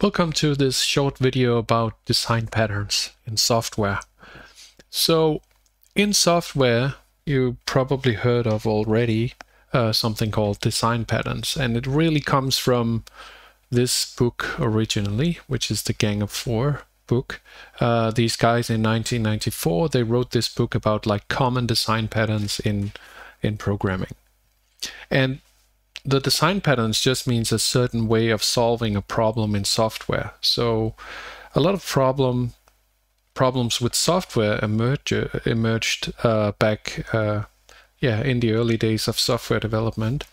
Welcome to this short video about design patterns in software. So in software, you probably heard of already something called design patterns, and it really comes from this book originally, which is the Gang of Four book. These guys in 1994, they wrote this book about like common design patterns in programming. And the design patterns just means a certain way of solving a problem in software. So a lot of problems with software emerged back in the early days of software development.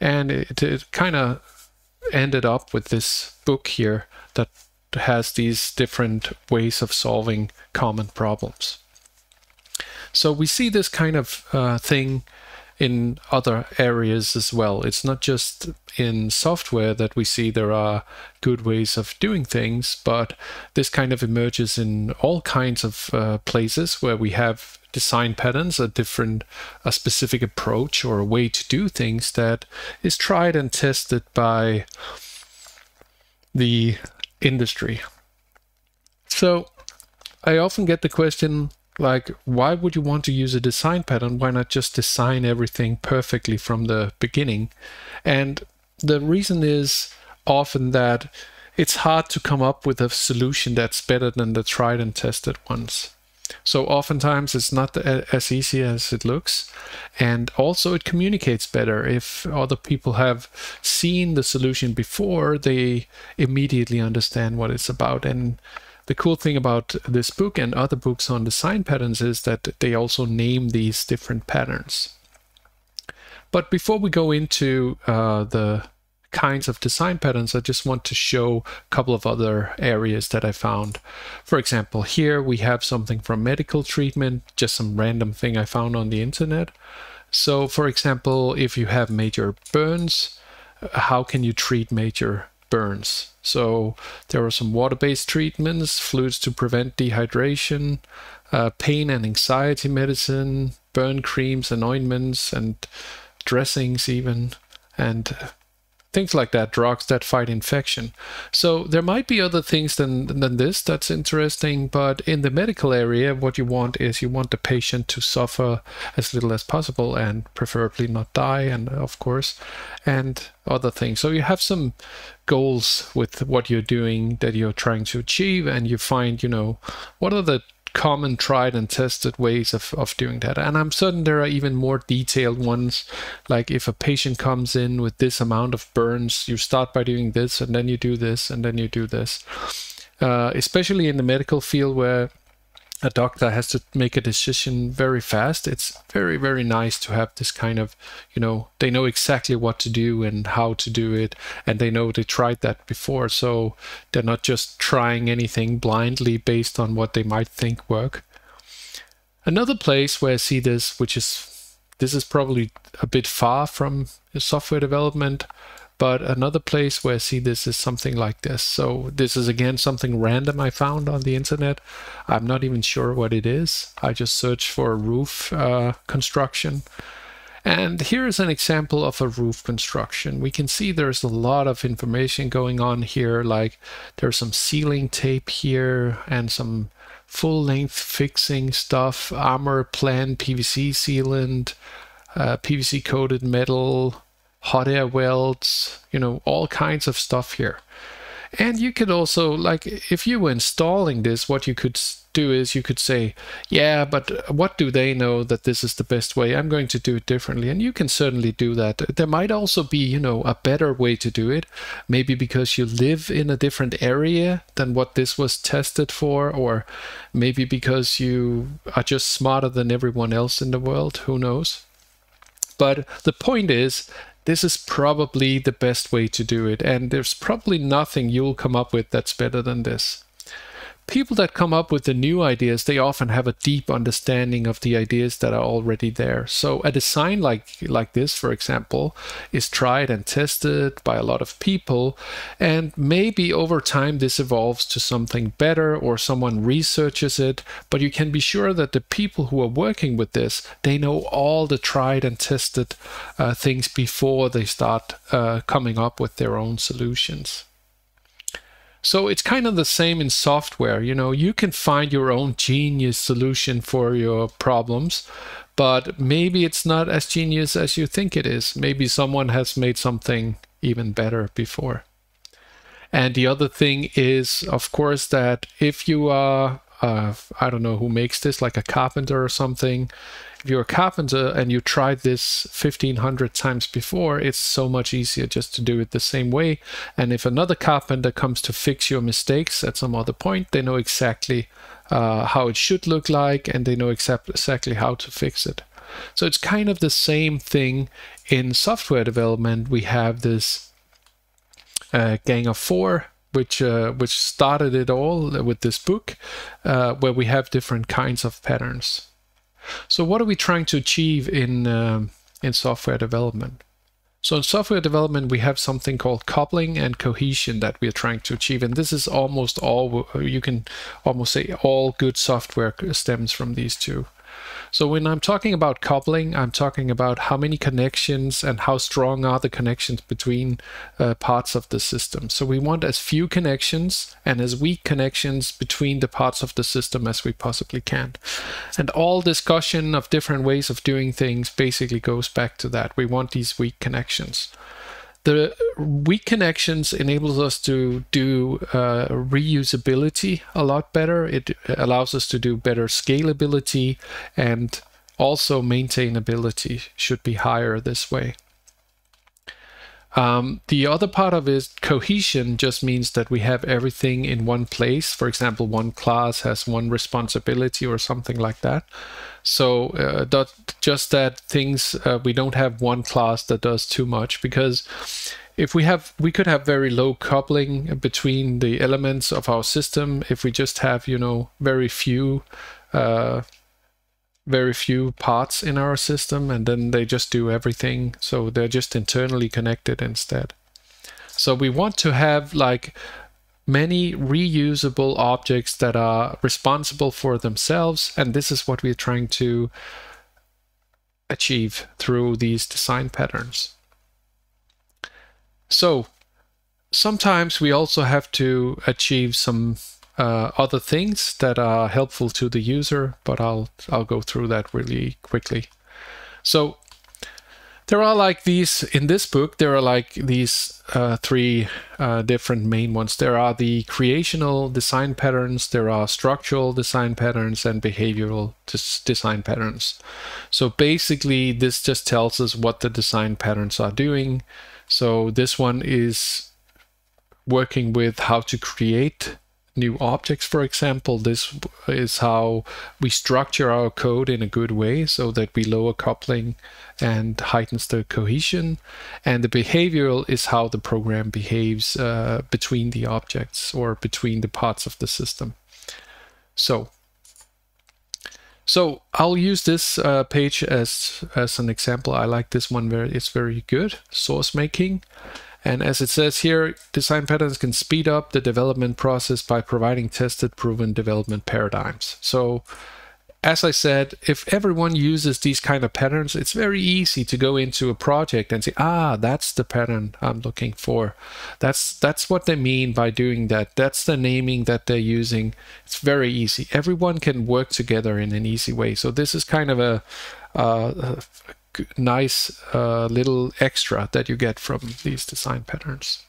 And it kind of ended up with this book here that has these different ways of solving common problems. So we see this kind of thing in other areas as well. It's not just in software that we see there are good ways of doing things, but this kind of emerges in all kinds of places where we have design patterns, a specific approach or a way to do things that is tried and tested by the industry. So I often get the question, like, why would you want to use a design pattern? Why not just design everything perfectly from the beginning? And the reason is often that it's hard to come up with a solution that's better than the tried and tested ones. So oftentimes it's not as easy as it looks. And also it communicates better. If other people have seen the solution before, they immediately understand what it's about. And the cool thing about this book and other books on design patterns is that they also name these different patterns. But before we go into the kinds of design patterns, I just want to show a couple of other areas that I found. For example, here we have something from medical treatment, just some random thing I found on the internet. So for example, if you have major burns, how can you treat major burns? So there are some water-based treatments, fluids to prevent dehydration, pain and anxiety medicine, burn creams and ointments and dressings even, and things like that, drugs that fight infection. So there might be other things than this that's interesting, but in the medical area, what you want is you want the patient to suffer as little as possible and preferably not die, and of course, and other things. So you have some goals with what you're doing that you're trying to achieve, and you find, what are the common tried and tested ways of doing that. And I'm certain there are even more detailed ones, like if a patient comes in with this amount of burns, you start by doing this, and then you do this, and then you do this. Especially in the medical field where a doctor has to make a decision very fast, it's very, very nice to have this kind of, they know exactly what to do and how to do it, and they know they tried that before, so they're not just trying anything blindly based on what they might think work. Another place where I see this, this is probably a bit far from software development, but another place where I see this is something like this. So this is again something random I found on the internet. I'm not even sure what it is. I just searched for a roof construction. And here's an example of a roof construction. We can see there's a lot of information going on here, like there's some sealing tape here and some full-length fixing stuff, armor plan, PVC sealant, PVC coated metal, hot air welds, all kinds of stuff here. And you could also, like, if you were installing this, what you could do is you could say, yeah, but what do they know that this is the best way? I'm going to do it differently. And you can certainly do that. There might also be, a better way to do it, maybe because you live in a different area than what this was tested for, or maybe because you are just smarter than everyone else in the world, who knows? But the point is, this is probably the best way to do it, and there's probably nothing you'll come up with that's better than this. People that come up with the new ideas, they often have a deep understanding of the ideas that are already there. So a design like this, for example, is tried and tested by a lot of people, and maybe over time this evolves to something better or someone researches it, but you can be sure that the people who are working with this, they know all the tried and tested things before they start coming up with their own solutions. So it's kind of the same in software. You know, you can find your own genius solution for your problems, but maybe it's not as genius as you think it is. Maybe someone has made something even better before. And the other thing is, of course, that if you are, I don't know who makes this, like a carpenter or something, if you're a carpenter and you tried this 1500 times before, it's so much easier just to do it the same way. And if another carpenter comes to fix your mistakes at some other point, they know exactly how it should look like, and they know exactly how to fix it. So it's kind of the same thing in software development. We have this Gang of Four, which started it all with this book, where we have different kinds of patterns. So what are we trying to achieve in software development? So in software development, we have something called coupling and cohesion that we are trying to achieve. And this is almost all, you can almost say all good software stems from these two. So when I'm talking about coupling, I'm talking about how many connections and how strong are the connections between parts of the system. So we want as few connections and as weak connections between the parts of the system as we possibly can. And all discussion of different ways of doing things basically goes back to that. We want these weak connections. The weak connections enables us to do reusability a lot better. It allows us to do better scalability, and also maintainability should be higher this way. The other part of it, cohesion, just means that we have everything in one place. For example, one class has one responsibility or something like that. So just that things, we don't have one class that does too much, because if we could have very low coupling between the elements of our system if we just have, you know, very few parts in our system, and then they just do everything. So they're just internally connected instead. So we want to have like many reusable objects that are responsible for themselves, and this is what we're trying to achieve through these design patterns. So sometimes we also have to achieve some other things that are helpful to the user, but I'll go through that really quickly. So there are like these, in this book, there are like these three different main ones. There are the creational design patterns, there are structural design patterns, and behavioral design patterns. So basically, this just tells us what the design patterns are doing. So this one is working with how to create new objects, for example. This is how we structure our code in a good way so that we lower coupling and heightens the cohesion. And the behavioral is how the program behaves between the objects or between the parts of the system. So I'll use this page as an example. I like this one, it's very good. Source making. And as it says here, design patterns can speed up the development process by providing tested, proven development paradigms. So as I said, if everyone uses these kind of patterns, it's very easy to go into a project and say, that's the pattern I'm looking for. That's what they mean by doing that. That's the naming that they're using. It's very easy. Everyone can work together in an easy way. So this is kind of a nice little extra that you get from these design patterns.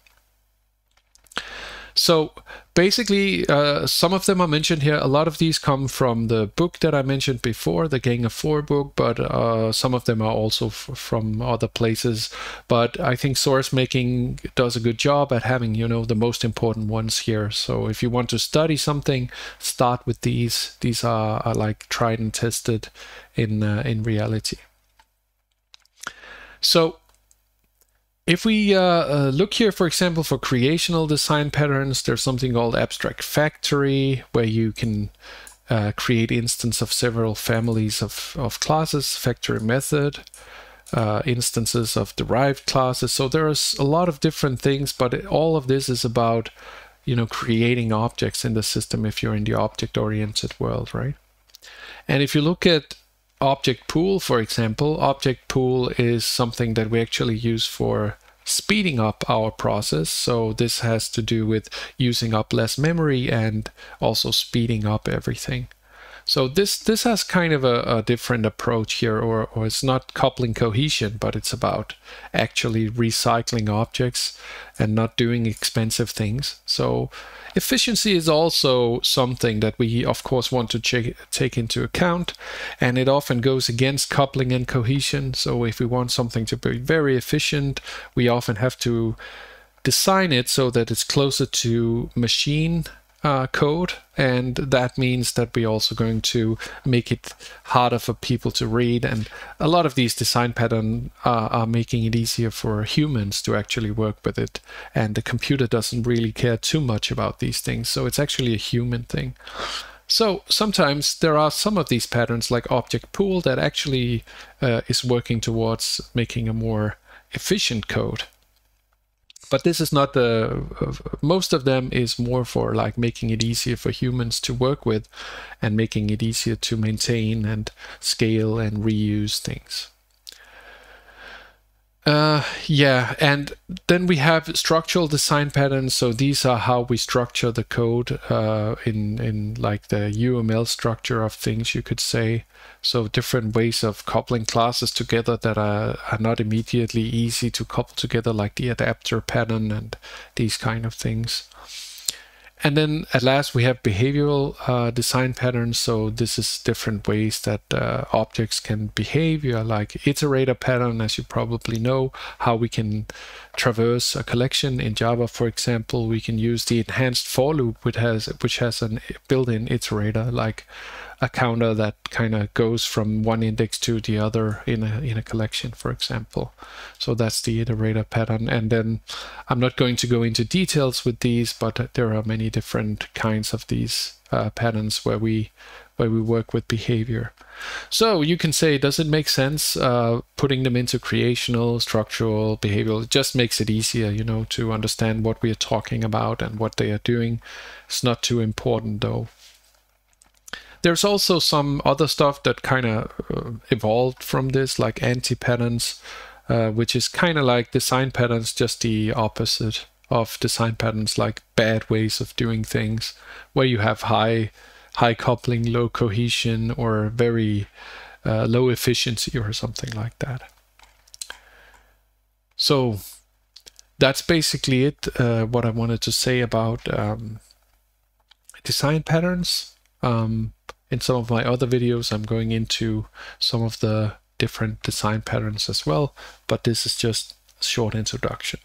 So basically, some of them are mentioned here. A lot of these come from the book that I mentioned before, the Gang of Four book, but some of them are also from other places. But I think Source Making does a good job at having, you know, the most important ones here. So if you want to study something, start with these. These are like tried and tested in reality. So if we look here, for example, for creational design patterns, there's something called Abstract Factory, where you can create instances of several families of classes, factory method, instances of derived classes. So there's a lot of different things, but all of this is about, you know, creating objects in the system if you're in the object-oriented world, right? And if you look at Object Pool, for example, Object Pool is something that we actually use for speeding up our process. So this has to do with using up less memory and also speeding up everything. So this has kind of a different approach here, or it's not coupling cohesion, but it's about actually recycling objects and not doing expensive things. So efficiency is also something that we, of course, want to take into account, and it often goes against coupling and cohesion. So if we want something to be very efficient, we often have to design it so that it's closer to machine code, and that means that we're also going to make it harder for people to read, and a lot of these design patterns are making it easier for humans to actually work with it, and the computer doesn't really care too much about these things, so it's actually a human thing. So sometimes there are some of these patterns like object pool that actually is working towards making a more efficient code. But this is not most of them is more for like making it easier for humans to work with and making it easier to maintain and scale and reuse things. Yeah, and then we have structural design patterns. So these are how we structure the code in like the UML structure of things, you could say. So different ways of coupling classes together that are not immediately easy to couple together, like the adapter pattern and these kind of things. And then at last we have behavioral design patterns. So this is different ways that objects can behave. You are like iterator pattern, as you probably know, how we can traverse a collection in Java. For example, we can use the enhanced for loop, which has a built-in iterator, like a counter that kind of goes from one index to the other in a collection, for example. So that's the iterator pattern. And then I'm not going to go into details with these, but there are many different kinds of these patterns where we work with behavior. So you can say, does it make sense putting them into creational, structural, behavioral? It just makes it easier, you know, to understand what we are talking about and what they are doing. It's not too important though. There's also some other stuff that kind of evolved from this, like anti-patterns, which is kind of like design patterns, just the opposite of design patterns, like bad ways of doing things, where you have high coupling, low cohesion, or very low efficiency or something like that. So that's basically it, what I wanted to say about design patterns. In some of my other videos, I'm going into some of the different design patterns as well, but this is just a short introduction.